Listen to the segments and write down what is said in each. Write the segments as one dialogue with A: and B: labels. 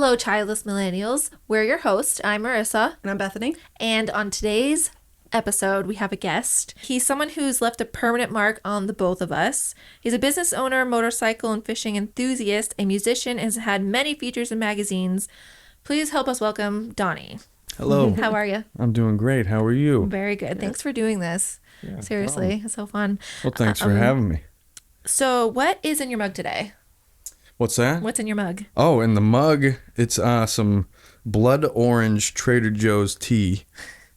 A: Hello, childless millennials. We're your hosts. I'm Marissa.
B: And I'm Bethany.
A: And on today's episode, we have a guest. He's someone who's left a permanent mark on the both of us. He's a business owner, motorcycle and fishing enthusiast, a musician, and has had many features in magazines. Please help us welcome Donnie.
C: Hello.
A: How are you?
C: I'm doing great. How are you?
A: Very good. Thanks for doing this.
C: Yeah,
A: Seriously, it's so fun.
C: Well, thanks for having me.
A: So what is in your mug today?
C: What's that?
A: What's in your mug?
C: Oh, in the mug, it's some blood orange Trader Joe's tea.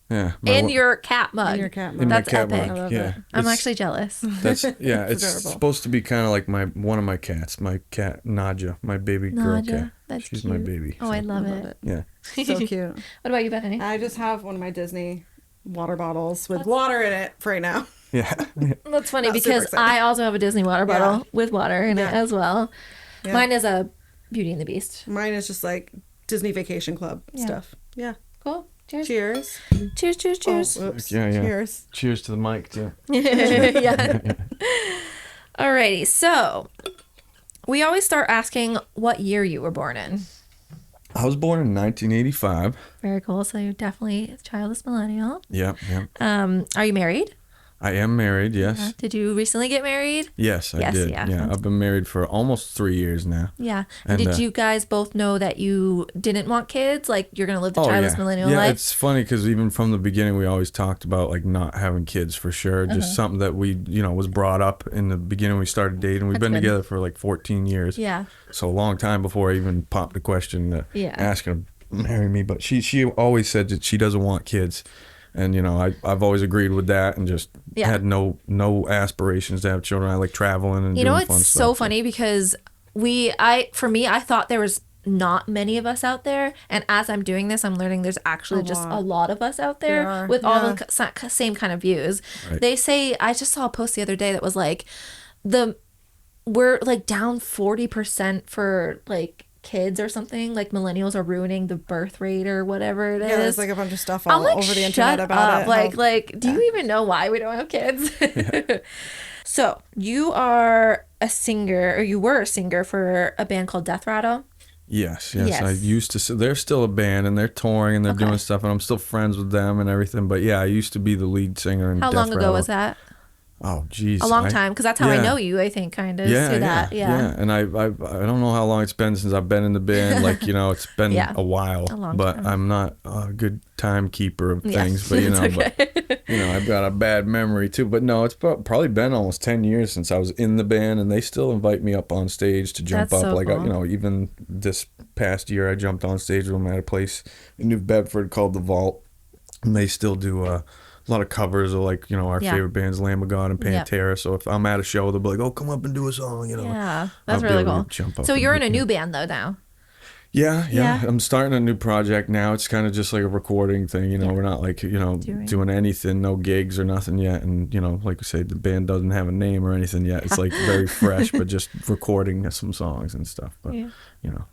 C: Yeah.
A: In your cat mug.
B: In your cat
C: In
B: mug.
C: my
A: That's
C: cat
A: epic.
C: mug.
B: I love
C: Yeah.
B: it.
A: I'm
C: It's-
A: actually jealous.
C: That's yeah.
B: It's
C: it's
B: adorable.
C: supposed to be kind of like one of my cats. My cat Nadja, my baby girl
A: Nadja,
C: cat.
A: that's
C: She's
A: cute.
C: my baby.
A: Oh,
C: so,
A: I love it.
C: Yeah.
B: So cute.
A: What about you, Bethany?
B: I just have one of my Disney water bottles with water in it for right now.
C: Yeah.
A: That's funny
B: Not super
A: because
B: excited.
A: I also have a Disney water bottle
B: Yeah.
A: with water in it
B: Yeah.
A: as well.
B: Yeah.
A: Mine is a Beauty and the Beast.
B: Mine is just like Disney Vacation Club
A: Yeah.
B: stuff. Yeah.
A: Cool. Cheers.
B: Cheers.
A: Cheers, cheers, cheers.
B: Oh, whoops.
C: Yeah, yeah.
B: Cheers.
C: Cheers to the mic too.
A: yeah. Alrighty, so we always start asking what year you were born in.
C: I was born in 1985.
A: Very cool. So you're definitely a childless millennial.
C: Yeah, yeah.
A: Are you married?
C: I am married. Yes.
A: Did you recently get married?
C: Yes, I
A: Yes,
C: did.
A: yeah.
C: Yeah, I've been married for almost 3 years now.
A: Yeah.
C: And,
A: Did you guys both know that you didn't want kids? Like you're gonna live the childless millennial
C: yeah,
A: life?
C: it's funny because even from the beginning, we always talked about like not having kids for sure. Just something that we, was brought up in the beginning. We started dating. We've
A: That's
C: been
A: good.
C: together for like 14 years.
A: Yeah.
C: So a long time before I even popped the question to
A: Yeah.
C: ask her to marry me. But she always said that she doesn't want kids. And, I've always agreed with that and just
A: Yeah.
C: had no aspirations to have children. I like traveling and
A: You
C: doing
A: know,
C: fun
A: it's
C: stuff.
A: so funny because I thought there was not many of us out there, and as I'm doing this, I'm learning there's actually just a lot of us out there
B: There are,
A: with all
B: yeah.
A: the same kind of views.
C: Right.
A: They say I just saw a post the other day that was like we're like down 40% for like kids or something. Like millennials are ruining the birth rate or whatever it is.
B: Yeah, there's like a bunch of stuff
A: I'm
B: all
A: like,
B: over the
A: shut
B: internet about
A: up.
B: it.
A: Like, do you even know why we don't have kids? So you are a singer, or you were a singer for a band called Death Rattle.
C: Yes.
A: Yes.
C: I used to. They're still a band and they're touring and they're
A: Okay.
C: doing stuff, and I'm still friends with them and everything. But yeah, I used to be the lead singer in
A: How
C: Death
A: long ago
C: Rattle.
A: was that?
C: Oh, geez.
A: A long time, because that's how I
C: yeah.
A: know you. I think kind of
C: Yeah,
A: through
C: yeah,
A: that. Yeah.
C: And I don't know how long it's been since I've been in the band. Like, it's been
A: Yeah.
C: a while.
A: A long
C: but
A: time.
C: I'm not a good timekeeper of
A: Yeah.
C: things. But
A: It's okay.
C: I've got a bad memory too. But no, it's probably been almost 10 years since I was in the band, and they still invite me up on stage to jump
A: That's
C: up.
A: so
C: Like
A: cool.
C: even this past year, I jumped on stage with them at a place in New Bedford called The Vault, and they still do a lot of covers of like our
A: Yeah.
C: favorite bands, Lamb of God and
A: Yep.
C: Pantera. So if I'm at a show, they'll be like, "Oh, come up and do a song,"
A: Yeah, that's
C: I'll be
A: really
C: able
A: cool.
C: to jump up
A: So
C: and
A: you're
C: do
A: in a
C: it.
A: new band though now.
C: Yeah.
A: Yeah.
C: I'm starting a new project now. It's kind of just like a recording thing. We're not like, doing anything, no gigs or nothing yet. And, like we say, the band doesn't have a name or anything yet. It's like very fresh, but just recording some songs and stuff. But,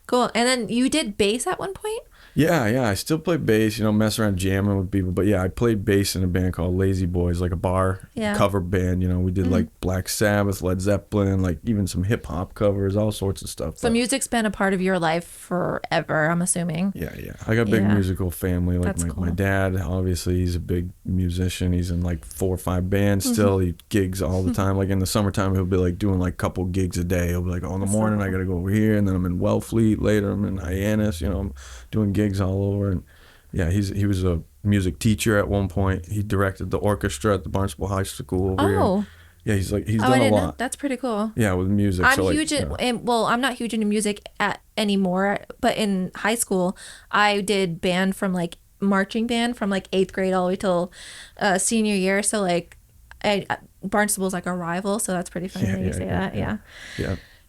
A: Cool. And then you did bass at one point.
C: Yeah. I still play bass, mess around jamming with people. But yeah, I played bass in a band called Lazy Boys, like a bar
A: Yeah.
C: cover band. We did like Black Sabbath, Led Zeppelin, like even some hip hop covers, all sorts of stuff.
A: So
C: But-
A: music's been a part of your life forever, I'm assuming.
C: Yeah. I got a big
A: Yeah.
C: musical family. Like
A: That's
C: my
A: cool.
C: dad, obviously, he's a big musician. He's in like 4 or 5 bands still. He gigs all the time. Like in the summertime, he'll be like doing like a couple gigs a day. He'll be like, oh, in the morning, I got to go over here. And then I'm in Wellfleet later. I'm in Hyannis. I'm doing gigs all over. And yeah, he was a music teacher at one point. He directed the orchestra at the Barnstable High School over
A: Oh.
C: here. Yeah, he's
A: I
C: done a
A: didn't know.
C: lot.
A: That's pretty cool.
C: Yeah, with music.
A: I'm
C: so like,
A: huge I'm not huge into music anymore, but in high school I did band from like marching band from like 8th grade all the way till senior year. So like Barnstable's like a rival, so that's pretty funny that you say that. Yeah.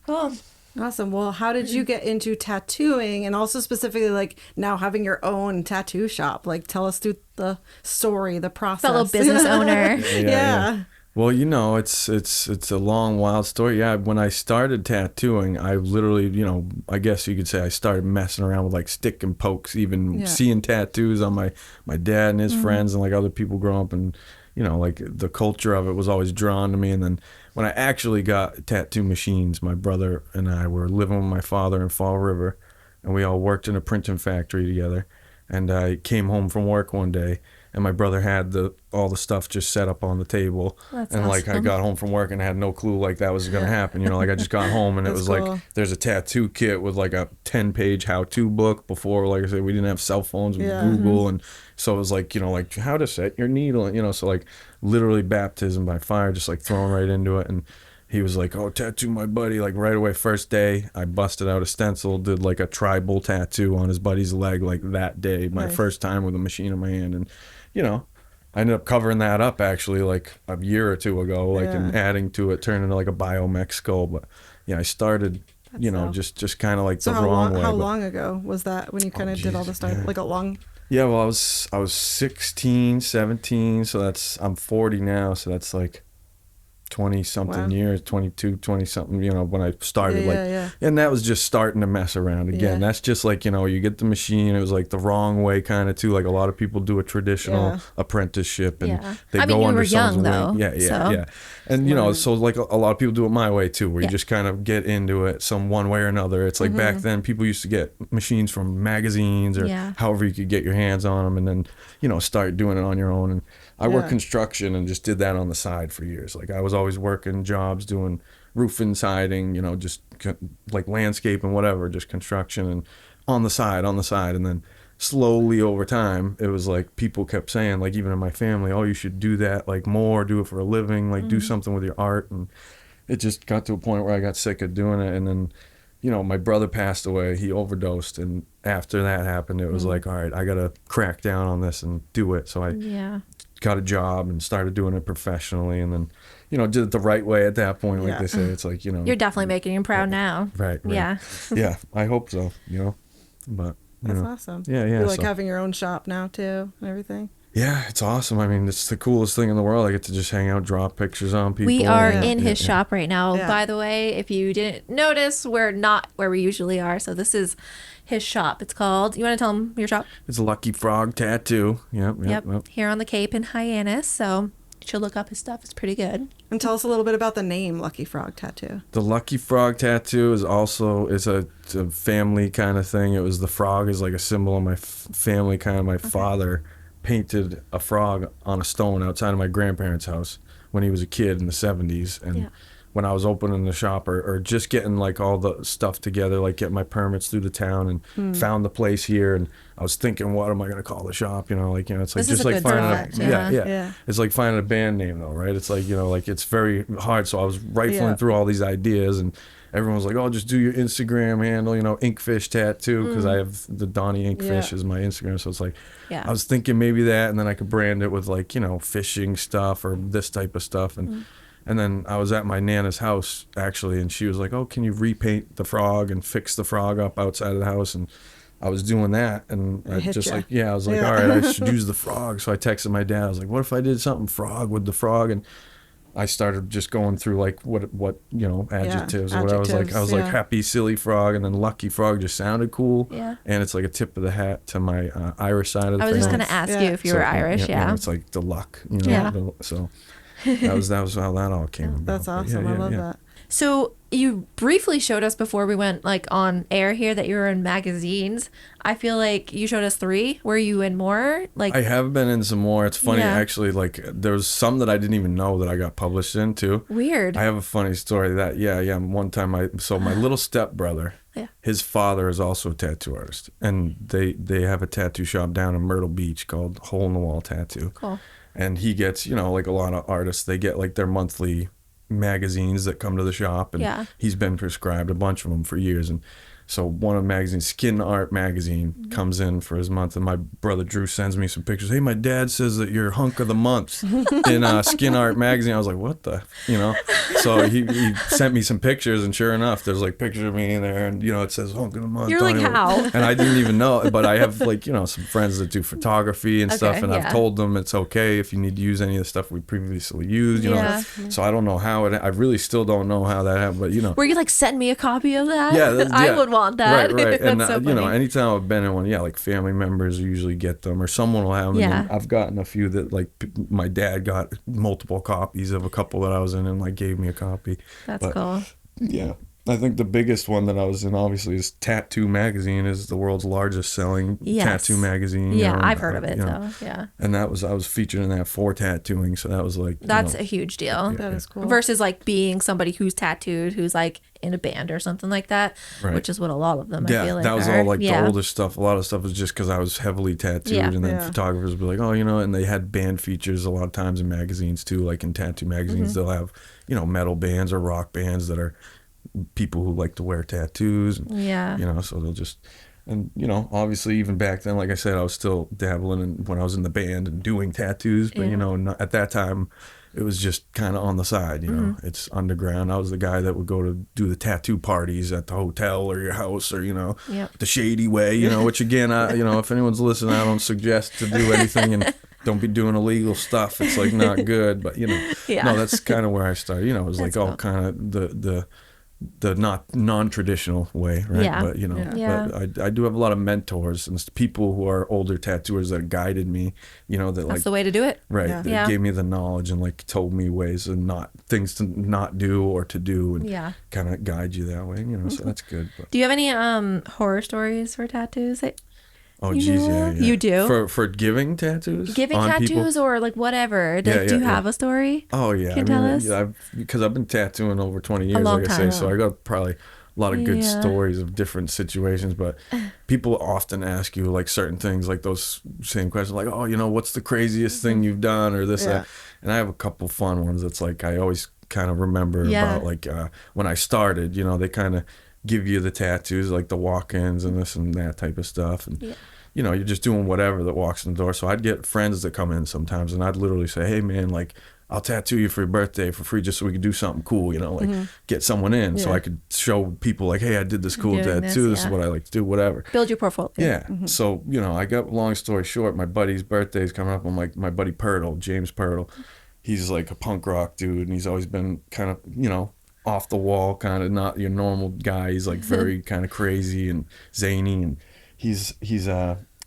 A: Cool.
B: Awesome. Well, how did you get into tattooing, and also specifically like now having your own tattoo shop? Like, tell us through the story, the process.
A: Fellow business owner.
B: Yeah.
C: Well, it's a long, wild story. Yeah, when I started tattooing, I literally, I guess you could say I started messing around with like stick and pokes, even seeing tattoos on my dad and his friends and like other people growing up, and like the culture of it was always drawn to me. And then when I actually got tattoo machines, my brother and I were living with my father in Fall River. and we all worked in a printing factory together. And I came home from work one day, and my brother had all the stuff just set up on the table.
A: That's
C: and like I
A: awesome.
C: got home from work and had no clue like that was gonna happen. You know, like I just got home and it
B: That's
C: was
B: cool.
C: like there's a tattoo kit with like a 10-page how-to book. Before, like I said, we didn't have cell phones with
B: Yeah.
C: Google, and so it was like, you know, like how to set your needle, and you know, so like literally baptism by fire, just like thrown right into it. And he was like, oh, tattoo my buddy, like right away. First day I busted out a stencil, did like a tribal tattoo on his buddy's leg like that day, my
B: Nice.
C: first time with a machine in my hand. And you know, I ended up covering that up actually like a year or two ago, like and
B: Yeah.
C: adding to it, turning into like a biomech skull. But yeah, I started, you know,
B: dope.
C: just kind of like
B: So
C: the
B: how
C: wrong
B: long,
C: way.
B: how
C: but-
B: long ago was that when you kind of did all
C: geez,
B: this stuff?
C: yeah.
B: Like a long.
C: Yeah, well, I was 16, 17, so I'm 40 now, so that's like 20 something
B: Wow.
C: years, 22, 20 something, you know, when I started,
B: Yeah,
C: like,
B: yeah.
C: and that was just starting to mess around again.
B: Yeah.
C: That's just like, you know, you get the machine, it was like the wrong way kind of too, like a lot of people do a traditional
B: Yeah.
C: apprenticeship and
A: Yeah.
C: they
A: I mean,
C: go
A: you
C: under
A: were young,
C: someone's
A: though,
C: wing. Yeah,
A: so-
C: yeah. And you know,
B: Right.
C: so like a lot of people do it my way too, where you
A: Yeah.
C: just kind of get into it some one way or another. It's like back then people used to get machines from magazines or
A: Yeah.
C: however you could get your hands on them, and then, you know, start doing it on your own. And I worked
B: Yeah.
C: construction and just did that on the side for years. Like I was always working jobs doing roofing, siding, you know, just like landscape and whatever, just construction and on the side. And then slowly over time, it was like people kept saying, like even in my family, oh, you should do that like more, do it for a living, like do something with your art. And it just got to a point where I got sick of doing it. And then, you know, my brother passed away, he overdosed. And after that happened, it was like, all right, I got to crack down on this and do it. So I
A: Yeah.
C: got a job and started doing it professionally, and then, you know, did it the right way at that point. Like
B: Yeah.
C: they say, it's like, you know,
A: You're definitely making him proud now.
C: right.
A: Yeah.
C: Yeah, I hope so, you know, but you
B: That's
C: know,
B: awesome.
C: yeah,
B: You like
C: so-
B: having your own shop now too and everything.
C: yeah, it's awesome. I mean, it's the coolest thing in the world. I get to just hang out, draw pictures on people.
A: We are
B: Yeah.
A: in his shop right now.
B: Yeah.
A: By the way, if you didn't notice, we're not where we usually are. So this is his shop. It's called, you want to tell him your shop?
C: It's a Lucky Frog Tattoo. Yep.
A: Here on the Cape in Hyannis. So you should look up his stuff. It's pretty good.
B: And tell us a little bit about the name Lucky Frog Tattoo.
C: The Lucky Frog Tattoo is also it's a family kind of thing. It was the frog is like a symbol of my family. Kind of my father painted a frog on a stone outside of my grandparents' house when he was a kid in the 70s. And
A: Yeah.
C: when I was opening the shop or just getting like all the stuff together, like getting my permits through the town and found the place here, and I was thinking, what am I gonna call the shop? You know, like, you know, it's like
A: This is
C: just
A: a
C: like
A: good
C: finding
A: perfect,
C: a
A: yeah.
B: Yeah.
C: It's like finding a band name though, right? It's like, you know, like it's very hard. So I was rifling
B: Yeah.
C: through all these ideas, and everyone was like, oh, just do your Instagram handle, you know, Inkfish Tattoo, because I have the Donnie Inkfish
B: Yeah.
C: as my Instagram. So it's like,
A: Yeah.
C: I was thinking maybe that, and then I could brand it with like, you know, fishing stuff or this type of stuff. And then I was at my Nana's house actually, and she was like, oh, can you repaint the frog and fix the frog up outside of the house? And I was doing that, and I
B: hit
C: just
B: ya.
C: like, I was like,
B: Yeah.
C: all right, I should use the frog. So I texted my dad. I was like, what if I did something frog with the frog? And I started just going through like what you know, adjectives or what I was like. I was like
B: yeah.
C: happy silly frog, and then lucky frog just sounded cool.
A: Yeah.
C: And it's like a tip of the hat to my Irish side of the
A: I was just
C: family.
A: going to ask
B: Yeah.
A: you if you were Irish. Yeah.
C: It's like the luck, you know.
A: Yeah.
C: So that was how that all came about.
B: That's
C: But
B: awesome. I love that.
A: So you briefly showed us before we went like on air here that you were in magazines. I feel like you showed us 3. Were you in more? Like,
C: I have been in some more. It's funny,
A: Yeah.
C: actually. Like there was some that I didn't even know that I got published into.
A: weird.
C: I have a funny story that one time my little stepbrother,
A: Yeah.
C: his father is also a tattoo artist, and they have a tattoo shop down in Myrtle Beach called Hole in the Wall Tattoo.
A: Cool.
C: And he gets, you know, like a lot of artists, they get like their monthly magazines that come to the shop, and
A: Yeah.
C: he's been prescribed a bunch of them for years. And so one of the magazines, Skin Art magazine, comes in for his month, and my brother Drew sends me some pictures. Hey, my dad says that you're Hunk of the Month in Skin Art magazine. I was like, what the, you know? So he sent me some pictures, and sure enough, there's like pictures of me in there, and you know, it says Hunk of the Month.
A: You're like,
C: Donnie.
A: how?
C: And I didn't even know, but I have like, you know, some friends that do photography and stuff,
A: Okay,
C: and
A: yeah.
C: I've told them it's okay if you need to use any of the stuff we previously used, you
A: Yeah.
C: know. So I don't know how I really still don't know how that happened, but you know.
A: Were you like, send me a copy of that?
C: Yeah,
A: I
C: yeah.
A: would want that.
C: Right. And
A: That's so
C: you know,
A: funny.
C: anytime I've been in one, like family members usually get them, or someone will have them.
A: Yeah.
C: And I've gotten a few that like my dad got multiple copies of a couple that I was in, and like gave me a copy.
A: That's
C: but,
A: cool.
C: Yeah. I think the biggest one that I was in, obviously, is Tattoo Magazine. Is the world's largest selling tattoo magazine.
A: Yeah,
C: and,
A: I've heard of it.
C: you know,
A: So yeah,
C: and I was featured in that for tattooing. So that was like
A: that's a huge deal.
B: That is cool.
A: Versus like being somebody who's tattooed, who's like in a band or something like that,
C: Right.
A: which is what a lot of them.
C: Yeah,
A: I feel like
C: that was
A: are.
C: all like
A: yeah.
C: the older stuff. A lot of stuff was just because I was heavily tattooed,
A: Yeah.
C: and then
B: Yeah.
C: photographers would be like, oh, and they had band features a lot of times in magazines too. Like in tattoo magazines, they'll have metal bands or rock bands that are people who like to wear tattoos. And,
A: Yeah.
C: so they'll just. And obviously, even back then, like I said, I was still dabbling in when I was in the band and doing tattoos. But not, at that time, it was just kind of on the side. It's underground. I was the guy that would go to do the tattoo parties at the hotel or your house, or
A: Yep.
C: the shady way. Which again, if anyone's listening, I don't suggest to do anything and don't be doing illegal stuff. It's like not good. But
A: Yeah.
C: no, that's kind of where I started. It was like
A: That's
C: all kind of the not non-traditional way, right?
A: Yeah.
C: But
A: Yeah.
C: but I do have a lot of mentors and people who are older tattooers that guided me, that
A: That's
C: like
A: the way to do it.
C: right,
B: Yeah.
C: that
A: Yeah.
C: gave me the knowledge and like told me ways and not things to not do or to do, and
A: Yeah.
C: kind of guide you that way, so that's good. But,
A: Do you have any horror stories for tattoos?
C: oh
A: You
C: geez,
A: know
C: yeah,
A: of?
C: yeah.
A: You do?
C: For giving tattoos,
A: Giving
C: on
A: tattoos
C: people?
A: or like whatever.
C: Yeah,
A: Do you
C: yeah,
A: have
C: yeah.
A: a story?
C: Oh yeah,
A: Can you tell us?
C: because I've been tattooing over 20 years,
A: long
C: like I say,
A: time.
C: so I got probably a lot of good
A: Yeah.
C: stories of different situations. But people often ask you like certain things, like those same questions, like, oh, what's the craziest thing you've done, or this,
B: Yeah.
C: that. And I have a couple fun ones. That's like I always kind of remember
A: Yeah.
C: about like when I started. They kind of give you the tattoos, like the walk-ins and this and that type of stuff, and.
A: Yeah.
C: You're just doing whatever that walks in the door. So I'd get friends that come in sometimes, and I'd literally say, hey, man, like, I'll tattoo you for your birthday for free just so we could do something cool, like get someone in so
B: Yeah.
C: I could show people, like, hey, I did this cool
A: Doing
C: tattoo.
A: this,
C: This is
A: yeah.
C: what I like to do, whatever.
A: Build your portfolio.
C: Yeah. So, I got, long story short, my buddy's birthday is coming up. I'm like, my buddy Pirtle, James Pirtle, he's like a punk rock dude, and he's always been kind of, off the wall, kind of not your normal guy. He's like very kind of crazy and zany, and he's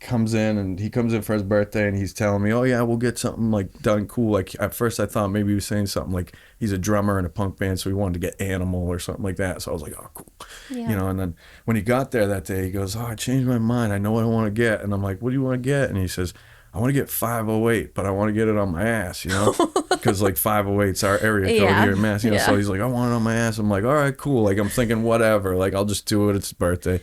C: comes in for his birthday, and he's telling me, oh yeah, we'll get something like done cool. Like at first I thought maybe he was saying something like he's a drummer in a punk band, so he wanted to get Animal or something like that. So I was like, oh cool.
A: Yeah.
C: And then when he got there that day, he goes, oh, I changed my mind, I know what I want to get. And I'm like, what do you want to get? And he says, I want to get 508, but I want to get it on my ass, because like 508's our area code
A: Yeah.
C: here in Mass,
A: Yeah.
C: so he's like, I want it on my ass. I'm like, all right, cool. Like I'm thinking whatever, like I'll just do it, it's his birthday.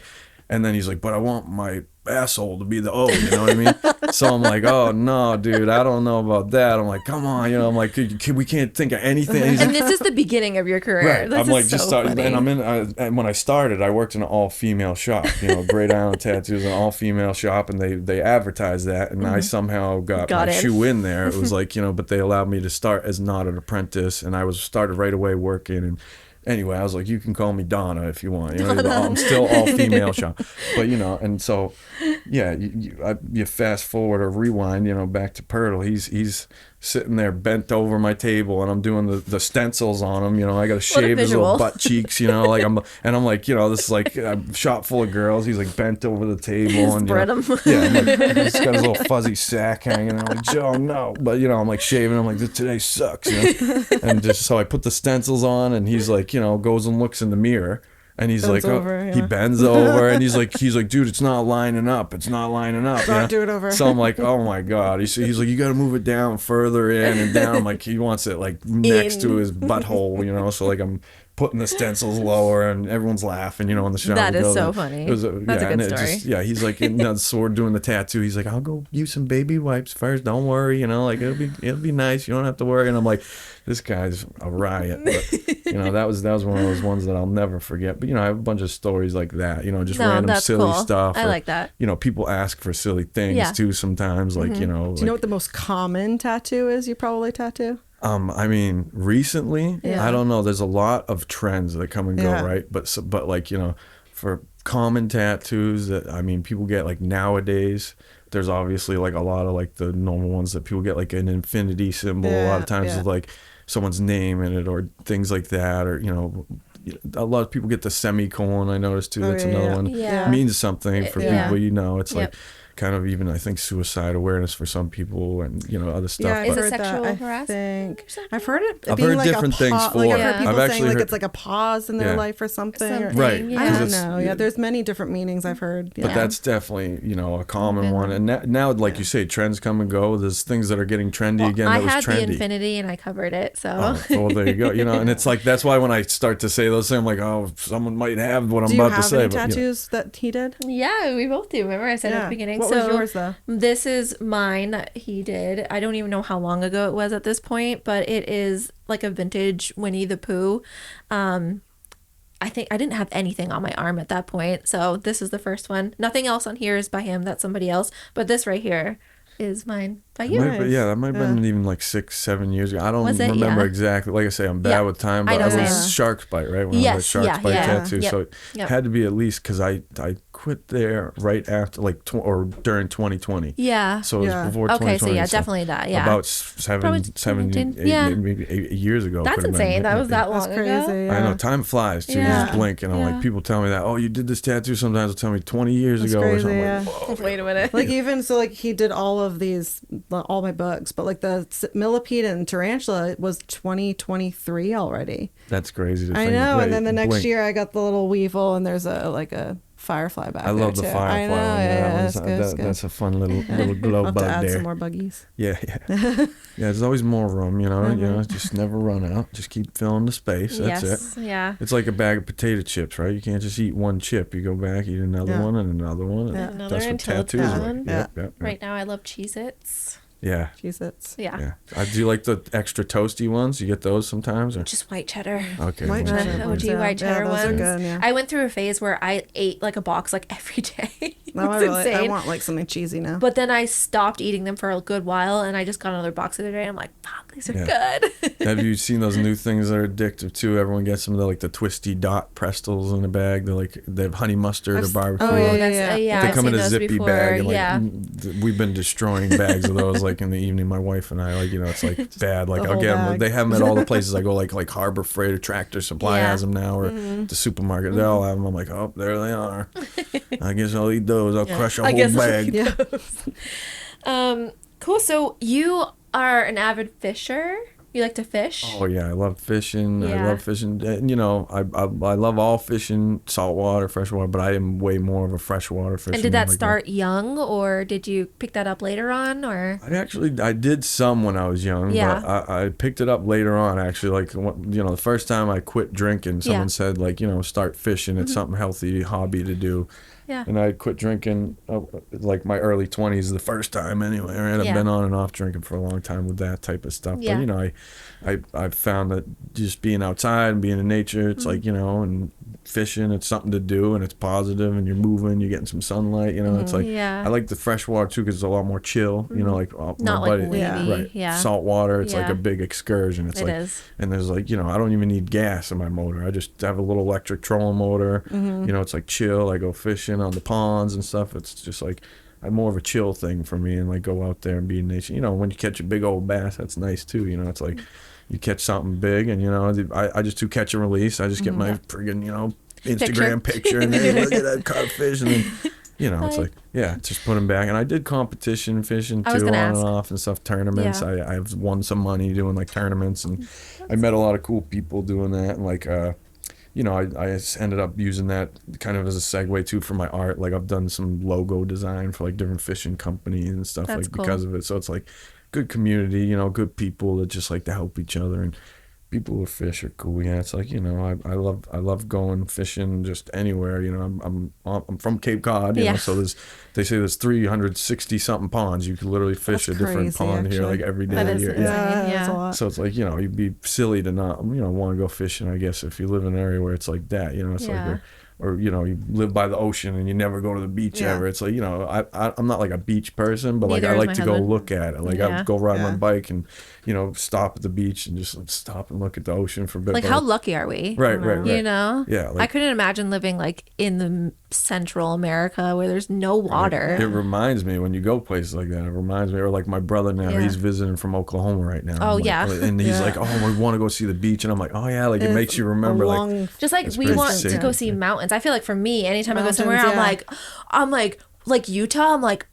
C: And then he's like, but I want my asshole to be the O, you know what I mean? So I'm like, oh no, dude, I don't know about that. I'm like, come on, I'm like, we can't think of anything. And he's
A: And
C: like,
A: this is the beginning of your career.
C: right.
A: This
C: I'm
A: is
C: like,
A: so
C: just started,
A: funny.
C: and and when I started, I worked in an all-female shop, Great Island Tattoos, an all-female shop, and they advertised that, and I somehow got my
A: in.
C: shoe in there. It was like, but they allowed me to start as not an apprentice, and I was started right away working. And anyway, I was like, you can call me Donna if you want. I'm still all female shop, but and so yeah, you fast forward or rewind, back to Pirtle. He's sitting there bent over my table, and I'm doing the stencils on him. I got to shave his little
A: visual.
C: butt cheeks. Like I'm like, this is like a shop full of girls. He's like bent over the table and
A: Spread 'em.
C: yeah, I'm like, he's got his little fuzzy sack hanging. I'm like, Joe, no, but I'm like shaving. I'm like, today sucks, and just so I put the stencils on, and he's like, goes and looks in the mirror. And he's
B: Bends
C: like,
B: over,
C: he
B: yeah.
C: bends over, and he's like, dude, it's not lining up. It's not lining up.
B: Don't do it over.
C: So I'm like, oh my god. He's like, you got to move it down further in and down. I'm like, he wants it like next to his butthole, So like I'm putting the stencils lower, and everyone's laughing, in the shop.
A: That is
C: Goes,
A: so
C: and
A: funny.
C: It was
A: That's a good story.
C: He's like in the sword doing the tattoo. He's like, I'll go use some baby wipes first. Don't worry, like it'll be nice. You don't have to worry. And I'm like, this guy's a riot. But that was one of those ones that I'll never forget. But I have a bunch of stories like that. Just
A: No,
C: random
A: that's
C: silly
A: cool.
C: stuff.
A: I
C: or,
A: like that.
C: People ask for silly things
A: Yeah.
C: too sometimes. Like
B: Do you know what the most common tattoo is you probably tattoo?
C: I mean, recently,
A: Yeah.
C: I don't know. There's a lot of trends that come and go,
B: Yeah.
C: right? But like for common tattoos that people get like nowadays. There's obviously like a lot of like the normal ones that people get, like an infinity symbol. A lot of times
B: Yeah.
C: with like someone's name in it or things like that, or a lot of people get the semicolon. I noticed too.
B: Oh,
C: That's
B: yeah,
C: another
B: yeah.
C: one.
A: Yeah.
C: Means something for
A: Yeah.
C: people. It's
A: Yep.
C: like. kind of even I think suicide awareness for some people and other stuff.
B: Yeah, I've
A: Is it
B: heard
A: sexual
B: that,
A: harassment
B: think.
A: or something?
B: I've heard it
C: I've
B: being
C: heard
B: like
C: different things
B: like
C: for
B: I've
C: it.
B: heard people
C: I've
B: saying
C: actually
B: like
C: heard-
B: it's like a pause in their
C: Yeah.
B: life or something.
A: Something,
C: Right,
A: yeah.
B: I
C: 'cause
B: don't
C: it's-
B: know. Yeah, there's many different meanings I've heard. Yeah.
C: But that's definitely, a common
A: Been
C: one. And now, like you say, trends come and go. There's things that are getting trendy
A: Well,
C: again.
A: I
C: That was
A: had the
C: trendy.
A: infinity and I covered it, so.
C: Oh, well, there you go. And it's like that's why when I start to say those things, I'm like, oh, someone might have what I'm
B: Do you
C: about to
B: have
C: say.
B: any
C: but,
B: tattoos that he did?
A: Yeah, we both do. Remember I said at the beginning.
B: What
A: so
B: was yours though?
A: this is mine that he did. I don't even know how long ago it was at this point, but it is like a vintage Winnie the Pooh. I think I didn't have anything on my arm at that point, so this is the first one. Nothing else on here is by him. That's somebody else. But this right here is mine by you.
C: Might be- yeah, that might have been even like 6-7 years ago. I don't
A: Was it?
C: remember
A: Yeah.
C: exactly. Like I say, I'm bad
A: Yeah.
C: with time,
A: I
C: but
A: know,
C: it was
A: same.
C: Shark's Bite, right? When I
A: Yes,
C: was at Shark's
A: yeah,
C: Bite
A: yeah.
C: tattoo.
A: Yep,
C: So it
A: yep.
C: had to be at least because I quit there right after, like, or during 2020.
A: Yeah.
C: So it was
B: Yeah.
C: before
A: Okay,
C: 2020.
A: so yeah, definitely that. Yeah.
C: About
A: Probably
C: 7, 8,
A: yeah.
C: maybe 8 years ago.
A: That's
C: could've been.
A: insane. That was that
B: That's
A: long
B: crazy.
A: ago.
B: Yeah.
C: I know, time flies too. You
A: Yeah.
C: just blink, and I'm
A: Yeah.
C: like, people tell me that, oh, you did this tattoo. Sometimes they'll tell me 20 years
B: That's
C: ago or
B: crazy,
C: something.
B: yeah.
C: Like, whoa.
A: Wait a minute.
B: Like even so, like he did all of these, all my bugs, but like the millipede and tarantula was 2023 already.
C: That's crazy. To
B: I
C: think.
B: know,
C: Right,
B: and then the next
C: blink.
B: year I got the little weevil, and there's a firefly back
C: I
B: there
C: love the
B: too.
C: firefly.
B: I know,
C: one.
B: yeah,
C: That
B: that's
C: one's-
B: good, that's good.
C: That's a fun little glow
B: I'll have to
C: bug
B: add
C: there.
B: some more buggies.
C: Yeah. Yeah, there's always more room, just never run out. Just keep filling the space. That's
A: yes.
C: it.
A: Yeah.
C: It's like a bag of potato chips, right? You can't just eat one chip. You go back, eat another
B: Yeah.
C: one and another one. And
B: Yeah.
A: Another
C: that's what
A: until it's
C: tattoos are.
A: done.
C: Yep, yep.
A: Right now I love Cheez-Its.
C: Yeah.
B: Cheez-Its.
A: Yeah.
C: Yeah. I do like the extra toasty ones. You get those sometimes? Or?
A: Just white cheddar.
C: Okay.
B: White
C: well,
B: cheddar
A: The
B: ones,
A: OG
B: yeah.
A: white
B: Yeah,
A: cheddar
B: those are
A: ones.
B: good, yeah.
A: I went through a phase where I ate like a box like every day. It
B: No,
A: was
B: I
A: insane.
B: want like something cheesy now.
A: But then I stopped eating them for a good while, and I just got another box the other day. And I'm like, fuck, these are
C: Yeah.
A: good.
C: Have you seen those new things that are addictive too? Everyone gets them. They're like the twisty dot Prestals in a bag. They have honey mustard or
B: I've-
C: barbecue.
B: oh, yeah,
A: Oh,
B: yeah,
A: that's,
B: yeah.
A: yeah.
C: They
A: I've
C: come in
A: seen
C: a
A: those
C: zippy
A: before.
C: bag, and like
A: yeah.
C: we've been destroying bags of those. Like in the evening, my wife and I, it's like bad. Like
B: the
C: I'll
B: whole
C: get them.
B: bag.
C: They have them at all the places I go, like Harbor Freight or Tractor Supply
A: Yeah.
C: has them now, or the supermarket. They all have them. I'm like, oh, there they are. I guess I'll eat those. I'll crush a
A: I
C: whole
A: guess I'll
C: bag.
B: Yeah.
A: Cool. So you are an avid fisher. You like to fish?
C: Oh yeah, I love fishing. I
A: Yeah.
C: love fishing. And, I love all fishing, saltwater, freshwater, but I am way more of a freshwater fisherman.
A: And did that
C: like
A: start young, or did you pick that up later on, or?
C: I did some when I was young,
A: Yeah.
C: but I picked it up later on. Actually, the first time I quit drinking, someone said start fishing. It's something healthy hobby to do.
A: Yeah.
C: And I quit drinking like my early 20s the first time anyway. Right? I've
A: Yeah.
C: been on and off drinking for a long time with that type of stuff.
A: Yeah.
C: But I've found that just being outside and being in nature, it's and fishing, it's something to do, and it's positive, and you're moving, you're getting some sunlight. It's like
A: Yeah.
C: I like the fresh water too because it's a lot more chill.
A: Not
C: my
A: like
C: buddy-
A: wavy,
C: right.
A: yeah.
C: Salt water, it's like
A: Yeah.
C: a big excursion. It's
A: It
C: like
A: is.
C: and there's I don't even need gas in my motor. I just have a little electric trolling motor. It's like chill. I go fishing on the ponds and stuff. It's just like I'm more of a chill thing for me, and go out there and be in nature. When you catch a big old bass, that's nice too. It's like you catch something big, and I just do catch and release. I just get my friggin' Instagram picture and hey, look at that caught fish, and then it's like just put them back. And I did competition fishing
A: I was
C: too, on
A: gonna
C: and
A: ask.
C: off and stuff, tournaments.
A: Yeah.
C: I've won some money doing like tournaments, and I met a lot of cool people doing that, and I ended up using that kind of as a segue too for my art. Like I've done some logo design for like different fishing companies and stuff
A: That's cool.
C: because of it. So it's like good community, good people that just like to help each other, and people who fish are cool. Yeah, it's like I love going fishing just anywhere. I'm from Cape Cod,
A: Yeah.
C: so they say there's 360 something ponds. You could literally fish
B: That's
C: a different
B: crazy,
C: pond here
B: actually.
C: like every day
A: That
C: of
A: is
C: the year.
A: insane.
C: Yeah.
B: That's a
A: Yeah.
B: lot.
C: So it's like you'd be silly to not want to go fishing. I guess if you live in an area where it's like that, it's
A: Yeah.
C: like or you live by the ocean and you never go to the beach
B: Yeah.
C: ever. It's like I'm not like a beach person, but like
A: Neither
C: I
A: is
C: like
A: my
C: to go
A: husband.
C: look at it. Like
A: Yeah.
C: I go ride my
B: Yeah.
C: bike and stop at the beach and just stop and look at the ocean for a bit.
A: Like,
C: But,
A: how lucky are we?
C: right.
A: You know?
C: Yeah,
A: I
C: like-
A: couldn't imagine living like in the Central America where there's no water.
C: It reminds me when you go places like that. It reminds me, or like my brother now,
A: Yeah.
C: he's visiting from Oklahoma right now.
A: Oh,
C: I'm like-
A: yeah.
C: and he's
B: Yeah.
C: like, "Oh, we want to go see the beach," and I'm like, "Oh yeah," like it
B: It's
C: makes you
B: a
C: remember like
B: long-
A: Just like
C: It's
A: we
C: pretty
A: want
C: sick.
A: to go see mountains. I feel like for me, anytime I go
B: Mountains,
A: somewhere,
B: yeah.
A: I'm like Utah. I'm like,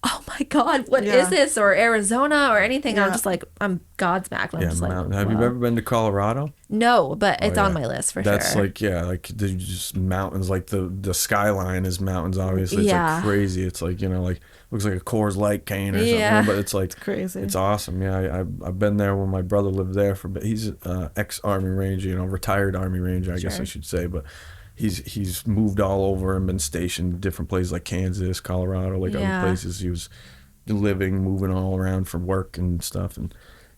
A: oh my God, what
B: Yeah.
A: is this? Or Arizona or anything. I'm
B: Yeah.
A: just like, I'm godsmacked. I'm
C: Yeah,
A: just like,
C: mountain. Have you
A: wow.
C: ever been to Colorado?
A: No, but it's
C: Oh,
A: on
C: yeah.
A: my list for
C: That's
A: sure.
C: like, yeah, like there's just mountains. Like the skyline is mountains. Obviously, it's
A: Yeah.
C: like crazy. It's like, like looks like a Coors Light cane or something.
A: Yeah.
C: But it's like
B: crazy.
C: It's awesome. Yeah, I've been there when my brother lived there for. He's ex Army Ranger, retired Army Ranger, I guess I should say. But he's moved all over and been stationed in different places like Kansas, Colorado, like
A: Yeah.
C: other places. He was living, moving all around for work and stuff. And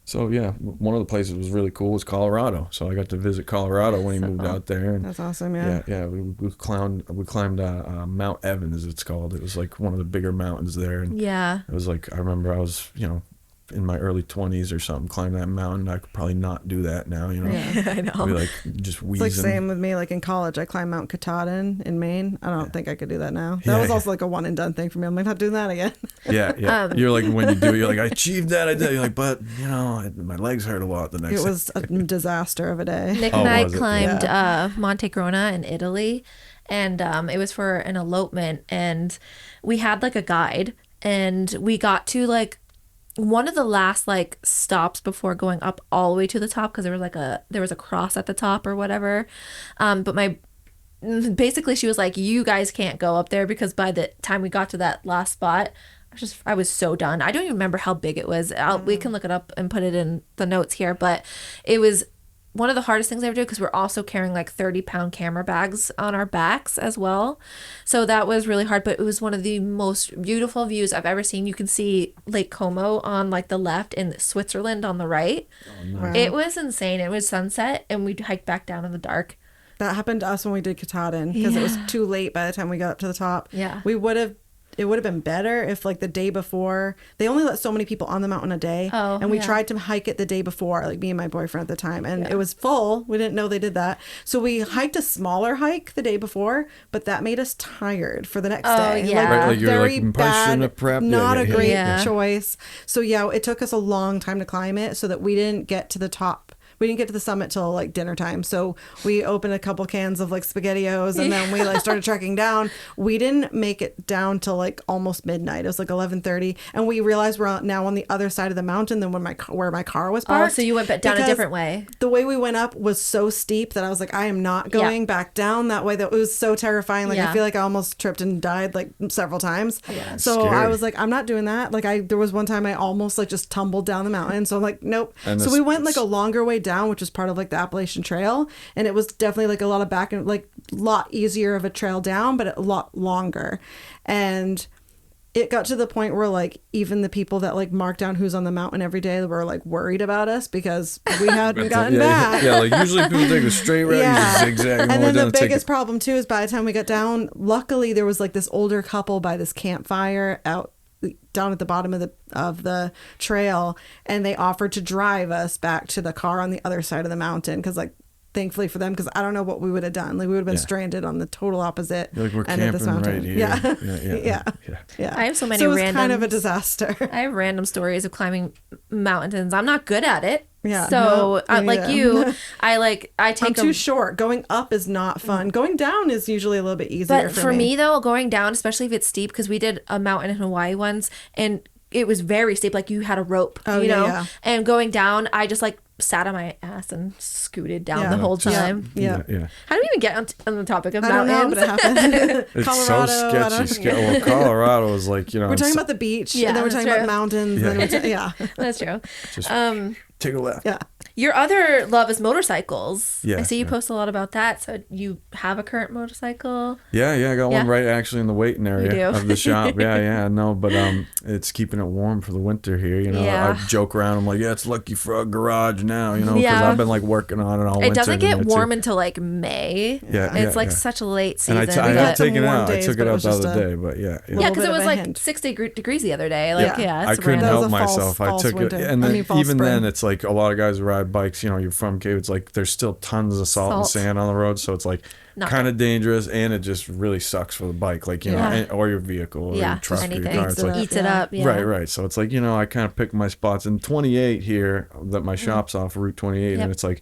C: so yeah, one of the places that was really cool was Colorado. So I got to visit Colorado when he
A: So
C: moved
A: cool.
C: out there. And
B: That's awesome. Yeah.
C: yeah. We climbed Mount Evans, it's called. It was like one of the bigger mountains there. And
A: Yeah.
C: it was like, I remember I was, in my early 20s or something, climbing that mountain. I could probably not do that now,
B: Yeah.
A: I know.
C: I'd be like just
B: It's
C: wheezing.
B: like same with me. Like in college, I climbed Mount Katahdin in Maine. I don't think I could do that now. That
C: Yeah,
B: was
C: yeah.
B: also like a one and done thing for me. I'm like, not doing that again.
C: Yeah. You're like, when you do it, you're like, I achieved that. I did. You're like, but my legs hurt a lot the next
B: It
C: day.
B: was a disaster of a day.
A: Nick
C: Oh,
A: and I
C: was it?
A: climbed Monte Grona in Italy, and it was for an elopement, and we had like a guide, and we got to like one of the last like stops before going up all the way to the top, because there was a cross at the top or whatever. But basically she was like, you guys can't go up there, because by the time we got to that last spot, I was so done. I don't even remember how big it was. We can look it up and put it in the notes here, but it was one of the hardest things I ever did, because we're also carrying like 30-pound camera bags on our backs as well. So that was really hard, but it was one of the most beautiful views I've ever seen. You can see Lake Como on like the left and Switzerland on the right.
B: Wow.
A: It was insane. It was sunset, and we hiked back down in the dark.
B: That happened to us when we did Katahdin, because it was
A: Yeah.
B: too late by the time we got up to the top.
A: Yeah.
B: It would have been better if like the day before, they only let so many people on the mountain a day.
A: Oh,
B: and we
A: yeah.
B: tried to hike it the day before, like me and my boyfriend at the time, and it was full. We didn't know they did that. So we hiked a smaller hike the day before, but that made us tired for the next
A: Oh,
B: day.
A: yeah.
C: Right, like you were
B: very
C: like, "Probably shouldn't
B: bad,
C: have prepped." Yeah,
B: not
C: yeah,
B: a
C: yeah.
B: great
A: Yeah.
B: choice. So yeah, it took us a long time to climb it, so that we didn't get to the top. We didn't get to the summit till like dinner time. So we opened a couple cans of like SpaghettiOs, and then we like started trekking down. We didn't make it down till like almost midnight. It was like 11:30, and we realized we're now on the other side of the mountain than where my car was parked.
A: Oh, so you went down a
B: Because
A: different way.
B: the way we went up was so steep that I was like, I am not going back down that way. That it was so terrifying. Like
A: Yeah.
B: I feel like I almost tripped and died like several times.
A: Yeah.
B: So
C: Scary.
B: I was like, I'm not doing that. Like there was one time I almost like just tumbled down the mountain. So I'm like, nope.
C: And
B: So we went like a longer way down, which was part of like the Appalachian Trail, and it was definitely like a lot of back and like a lot easier of a trail down, but a lot longer. And it got to the point where like even the people that like mark down who's on the mountain every day were like worried about us, because we hadn't gotten back.
C: Yeah, like usually people take a straight route, you just zigzag.
B: And
C: all the way
B: then
C: down
B: the
C: take
B: biggest problem too is by the time we got down, luckily there was like this older couple by this campfire out down at the bottom of the trail, and they offered to drive us back to the car on the other side of the mountain, because like thankfully for them, because I don't know what we would have done. Like we would have been
C: Yeah.
B: stranded on the total opposite
C: You're like, we're
B: end of this
C: camping
B: mountain.
C: right here.
B: Yeah.
C: Yeah.
B: Yeah.
A: I have so many
B: So it was kind of a
A: randoms.
B: disaster.
A: I have random stories of climbing mountains. I'm not good at it.
B: Yeah,
A: So
B: no,
A: like
B: yeah.
A: you, I
B: I'm
A: take
B: too short. Going up is not fun. Going down is usually a little bit easier
A: But for me though, going down, especially if it's steep, because we did a mountain in Hawaii once, and it was very steep. Like you had a rope,
B: Oh,
A: you
B: yeah,
A: know.
B: yeah.
A: And going down, I just like sat on my ass and scooted down
B: Yeah.
A: the whole
B: Yeah.
A: time.
B: Yeah.
C: Yeah.
A: How do we even get on the topic of
B: I don't
A: mountains?
B: know, but it happened.
C: It's
B: Colorado,
C: so
B: I
C: sketchy.
B: don't-
C: Well, Colorado is like,
B: We're talking about the beach,
A: Yeah,
B: and then we're
A: that's
B: talking about
A: true.
B: mountains.
C: Yeah.
B: And then yeah.
A: That's true.
C: Just take a left.
B: Yeah.
A: Your other love is motorcycles.
C: Yeah,
A: I see you
C: yeah.
A: post a lot about that. So you have a current motorcycle?
C: Yeah, I got one
A: Yeah.
C: right actually in the waiting area
A: do.
C: of the shop. Yeah, no, but it's keeping it warm for the winter here. You know,
A: Yeah.
C: I joke around. I'm like, yeah, it's Lucky Frog Garage now. You know, because
A: Yeah.
C: I've been like working on it all winter.
A: It doesn't
C: in
A: get
C: there, too.
A: warm until like May.
C: Yeah,
A: It's like
C: yeah.
A: such a late
C: And
A: season.
C: I
B: We
C: had
B: got some
C: taken it
B: warm
C: out. I
B: days,
C: took
B: but
C: it
B: it
C: out
B: was
C: the
B: just
C: other
B: a
C: day, but yeah.
A: yeah,
B: little
A: because
B: bit
A: it
B: of
A: was
B: a
A: like
B: hint.
A: 60 degrees the other day. Like, yeah,
C: I
A: it's
C: couldn't
A: random.
C: help
B: That was a
C: myself.
B: false
C: I took
B: winter.
C: it, and then
B: false
C: even
B: spring.
C: then, it's like a lot of guys who ride bikes. You know, you're from Cape. It's like there's still tons of salt and
A: Salt.
C: sand on the road, so it's like
A: Not
C: kind of dangerous, and it just really sucks for the bike, like
A: Yeah.
C: or your vehicle, or
A: Yeah,
C: your truck, or your
A: anything.
C: car. It's like
A: Eats it up. Yeah.
C: right. So it's like, I kind of pick my spots. And 28 here, that my shop's off Route 28,
A: Yep.
C: and it's like,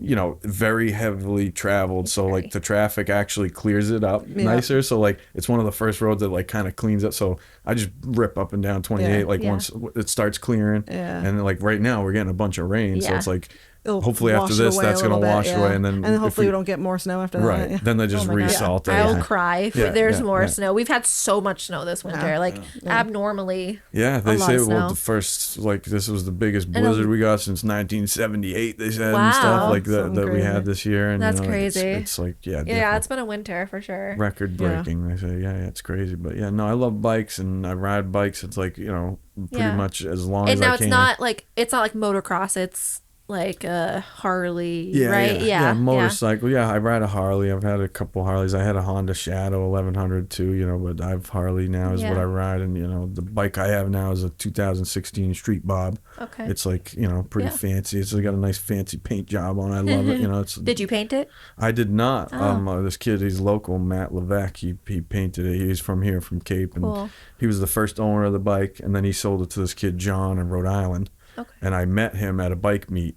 C: you know, very heavily traveled. So
A: Very.
C: like the traffic actually clears it up nicer. So like it's one of the first roads that like kind of cleans up. So I just rip up and down 28 like once it starts clearing.
B: Yeah.
C: And like right now we're getting a bunch of rain. So
A: Yeah.
C: it's like
B: It'll
C: hopefully after
B: wash it
C: this
B: away
C: that's
B: a
C: going to
B: little
C: wash
B: bit,
C: it away. And then
B: hopefully
C: if
B: we don't get more snow after that.
C: right.
B: Yeah.
C: Then they just
A: Oh my God.
C: resalt it.
A: I'll cry if
C: Yeah,
A: there's
C: yeah,
A: more
C: yeah.
A: snow. We've had so much snow this winter, like abnormally.
C: Yeah, they
A: a lot
C: say
A: of
C: well
A: snow.
C: the first like this was the biggest blizzard we got since 1978. They said and
A: Wow.
C: stuff like
B: Something
C: that we
B: crazy.
C: had this year. And
A: That's
C: you know,
A: crazy.
C: It's like
A: Yeah,
C: different.
A: it's been a winter for sure.
C: Record breaking. They say yeah, it's crazy. But yeah, no, I love bikes and I ride bikes. It's like you know pretty
A: Yeah.
C: much as long
A: And
C: as
A: now
C: I
A: it's
C: can.
A: not like motocross. It's like a Harley,
C: Yeah,
A: right?
C: yeah, motorcycle. Yeah, I ride a Harley. I've had a couple Harleys. I had a Honda Shadow 1100 too, you know, but I've Harley now is what
A: Yeah.
C: I ride. And, you know, the bike I have now is a 2016 Street Bob.
A: Okay.
C: It's like, you know, pretty
A: Yeah.
C: fancy. It's got a nice fancy paint job on it. I love it. You know, it's.
A: Did you paint it?
C: I did not.
A: Oh.
C: This kid, he's local, Matt Levesque. He painted it. He's from here, from Cape. And
A: Cool.
C: he was the first owner of the bike. And then he sold it to this kid, John, in Rhode Island.
A: Okay.
C: And I met him at a bike meet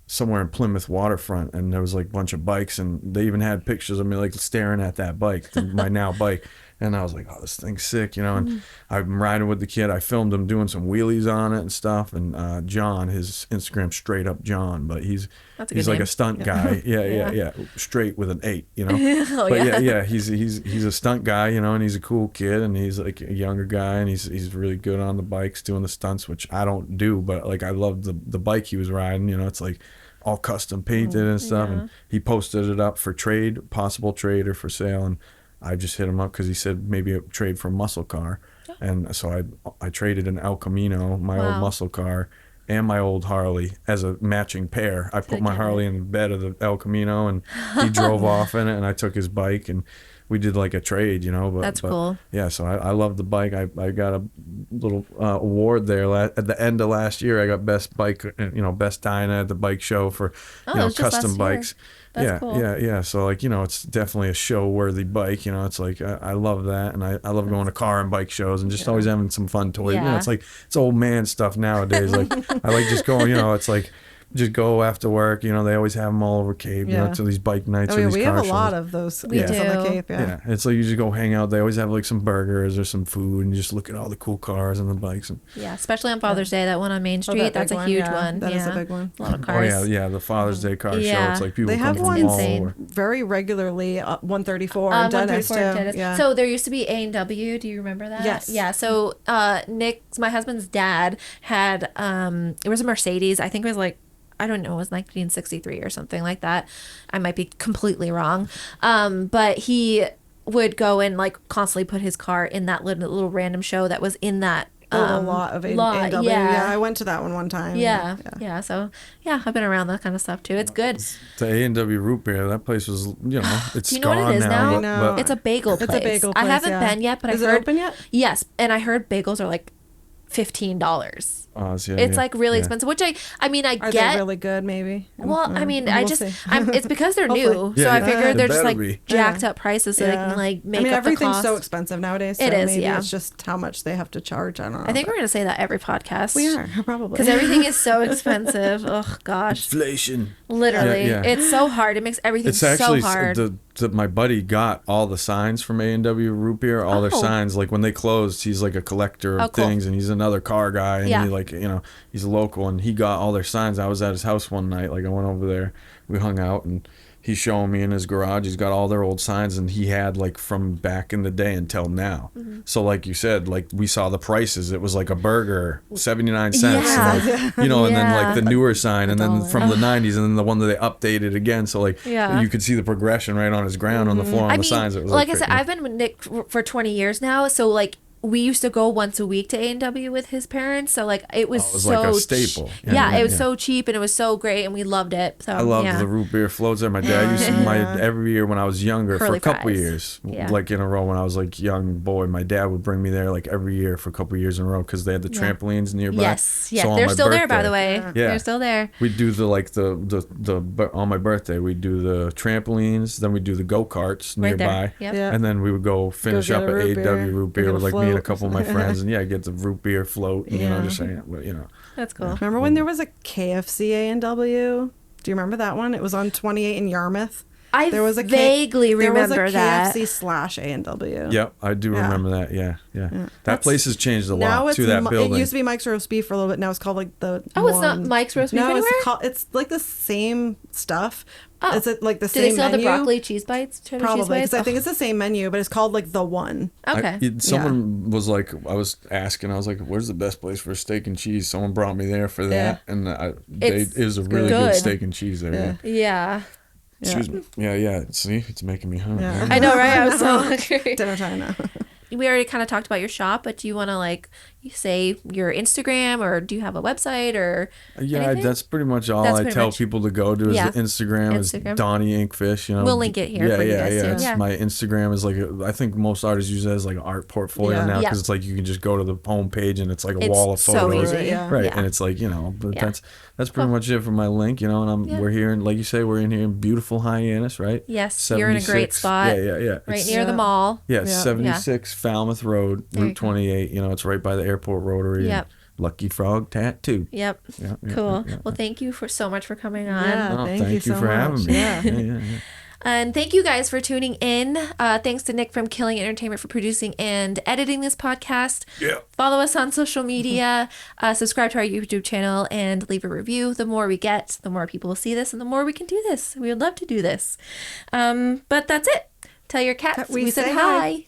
C: somewhere in Plymouth waterfront, and there was like a bunch of bikes, and they even had pictures of me like staring at that bike, my now bike. And I was like, oh, this thing's sick, you know. And I'm riding with the kid. I filmed him doing some wheelies on it and stuff. And John, his Instagram straight up John, but he's
A: That's a
C: he's
A: good
C: like
A: name.
C: a stunt guy. Yeah, straight with an 8, you know.
A: Oh,
C: But
A: yeah.
C: yeah, he's a stunt guy, you know, and he's a cool kid, and he's like a younger guy, and he's really good on the bikes doing the stunts, which I don't do, but like I love the bike he was riding, you know. It's like all custom painted and stuff.
A: Yeah.
C: And he posted it up for trade, possible trade or for sale. And I just hit him up because he said maybe a trade for a muscle car. And so I traded an El Camino, my old
A: Wow.
C: muscle car, and my old Harley as a matching pair. I put my
A: Together.
C: Harley in the bed of the El Camino, and he drove off in it, and I took his bike, and we did like a trade, you know.
A: That's cool.
C: Yeah, so I love the bike. I got a little award there at the end of last year. I got best bike, you know, best Dyna at the bike show for
A: Oh,
C: you know
A: it was just
C: custom
A: last year.
C: bikes.
A: That's
C: yeah,
A: cool.
C: yeah. So like, you know, it's definitely a show worthy bike. You know, it's like I love that, and I love going to car and bike shows and just always having some fun toys. You know,
A: Yeah.
C: it's like it's old man stuff nowadays. Like I like just going. You know, it's like. Just go after work, you know. They always have them all over Cape, you know,
B: Yeah.
C: to these bike nights
B: Oh
C: or
B: yeah,
C: these
B: we
C: car
B: have a
C: shows.
B: lot of those
A: We
B: on the
A: do.
B: Cape.
C: Yeah, it's like you just go hang out. They always have like some burgers or some food, and just look at all the cool cars and the bikes. And
A: Yeah, especially on Father's Day, that one on Main
B: Oh,
A: Street.
B: that
A: That's
B: big
A: a huge
B: yeah.
A: one.
B: That is
A: yeah.
B: a big one.
A: A lot of
C: oh
A: cars.
C: yeah, the Father's Day car show.
A: Yeah.
C: It's like people
B: They have
C: come
B: one
C: from all
A: insane.
C: over.
B: very regularly 134 in Dennis
A: 134
B: too.
A: in Dennis.
B: Yeah.
A: So there used to be A&W. Do you remember that?
B: Yes.
A: Yeah. So my husband's dad had it was a Mercedes. I think it was like, I don't know, it was 1963 or something like that. I might be completely wrong. But he would go and like constantly put his car in that little random show that was in that
B: a lot of
A: lot,
B: A&W.
A: yeah.
B: Yeah, I went to that one time.
A: Yeah. So yeah, I've been around that kind of stuff too. It's good.
C: The A&W root beer. That place was, you know, it's
A: Do you know what it
C: gone
A: is now?
C: But,
B: I know.
C: but
A: It's a bagel
B: It's
A: place.
B: a bagel
A: I
B: place,
A: haven't
B: yeah.
A: been yet, but
B: Is
A: I
B: it
A: heard
B: open yet?
A: Yes, and I heard bagels are like $15. It's
C: yeah,
A: like really
C: yeah.
A: expensive, which I mean, I
B: Are
A: get.
B: they really good? Maybe.
A: Well, I mean,
B: We'll
A: I just,
B: see.
A: it's because they're new,
B: Hopefully.
A: so
C: Yeah,
A: I
C: yeah.
A: figured
C: It
A: they're just
C: better
A: like
C: be.
A: jacked up prices so they can like make
B: I mean,
A: up the
B: everything's
A: cost.
B: so expensive nowadays. So
A: It is,
B: maybe
A: yeah.
B: It's just how much they have to charge. I don't know.
A: I think we're gonna say that every podcast.
B: we are probably
A: because everything is so expensive. Oh gosh,
C: Inflation.
A: literally,
C: Yeah, yeah.
A: it's so hard. It makes everything
C: It's actually
A: so hard.
C: my buddy got all the signs from A&W Root Beer, all their
A: Oh.
C: signs. Like when they closed, he's like a collector of
A: Oh, cool.
C: things, and he's another car guy, and
A: Yeah.
C: he like, you know, he's local, and he got all their signs. I was at his house one night, like I went over there, we hung out, and he's showing me in his garage. He's got all their old signs, and he had like from back in the day until now.
A: Mm-hmm.
C: So like you said, like we saw the prices. It was like a burger, 79 cents,
A: Yeah.
C: and like, you know, and then like
A: Yeah.
C: the newer sign, and then
B: $1.
C: from the 90s, and then the one that they updated again. So like
A: Yeah.
C: you could see the progression right on his ground on the floor on
A: I
C: the
A: mean,
C: signs. It was
A: like I said,
C: crazy.
A: I've been with Nick for 20 years now, so like we used to go once a week to A&W with his parents, so like it was,
C: Oh, it was
A: so
C: like a staple.
A: Yeah,
C: Yeah,
A: it was
C: yeah.
A: so cheap and it was so great and we loved it. So
C: I loved
A: yeah.
C: the root beer floats there. My dad used to every year when I was younger for
A: Curly
C: a couple
A: fries.
C: years,
A: Yeah.
C: like in a row when I was like young boy. My dad would bring me there like every year for a couple years in a row because they had the
A: Yeah.
C: trampolines nearby.
A: Yes, yeah,
C: So on
A: they're
C: my
A: still there by
C: birthday-
A: the way.
C: Yeah.
A: They're still there.
C: We do the on my birthday we do the trampolines, then we do the go karts
A: Right there.
C: nearby,
A: Yep.
B: Yeah.
C: and then we would go finish
B: get
C: up
B: a
C: at
B: root
C: A&W
B: beer,
C: root
B: go
C: beer
B: get
C: with
B: a
C: like me and a
B: float.
C: couple of my friends, and yeah, get the root beer float, and, you know,
B: Yeah.
C: just hang out, you know.
A: That's cool.
B: Remember when there was a KFC A&W? Do you remember that one? It was on 28 in Yarmouth.
A: I vaguely remember that.
B: There was a KFC / A&W.
C: Yep, I do remember that. Yeah. That place has changed a
B: Now
C: lot
B: it's
C: to that building.
B: It used to be Mike's Roast Beef for a little bit. Now it's called like the.
A: Oh, it's not Mike's Roast Beef anymore?
B: It's like the same stuff.
A: Oh.
B: It's like the
A: Do
B: same
A: they still have the
B: menu.
A: broccoli cheese bites? Cheddar
B: Probably,
A: cheese bites?
B: because I think it's the same menu, but it's called like the one.
A: Okay.
C: Someone was like, I was asking, I was like, where's the best place for steak and cheese? Someone brought me there for that. And it was a really good steak and cheese there.
A: Yeah.
C: Excuse me. Yeah. See, it's making me hungry.
B: Yeah.
A: I know, right? I was so hungry.
B: Dinner time now.
A: We already kind of talked about your shop, but do you want to like you say your Instagram, or do you have a website, or anything?
C: That's pretty much all I tell people to go to is the Instagram is Donnie Inkfish. You know,
A: we'll link it here for you guys too.
C: It's my Instagram is like I think most artists use it as like an art portfolio now because it's like you can just go to the home page and it's like a wall of photos,
A: so easy.
C: Right? And it's like but that's pretty much it for my link. You know, and we're here, and like you say, we're in here in beautiful Hyannis, right?
A: Yes, you're in a great spot.
C: Yeah.
A: Right near the mall.
C: Yeah, 76 Falmouth Road, Route 28. You know, it's right by the airport rotary.
A: Yep.
C: Lucky Frog Tattoo.
A: Yep. Cool. Well, thank you so much for coming on.
B: Yeah, thank you so
C: for having me.
B: Yeah.
A: And thank you guys for tuning in. Thanks to Nick from Killing Entertainment for producing and editing this podcast.
C: Yeah.
A: Follow us on social media, subscribe to our YouTube channel, and leave a review. The more we get, the more people will see this, and the more we can do this. We would love to do this. But that's it. Tell your cats we said hi.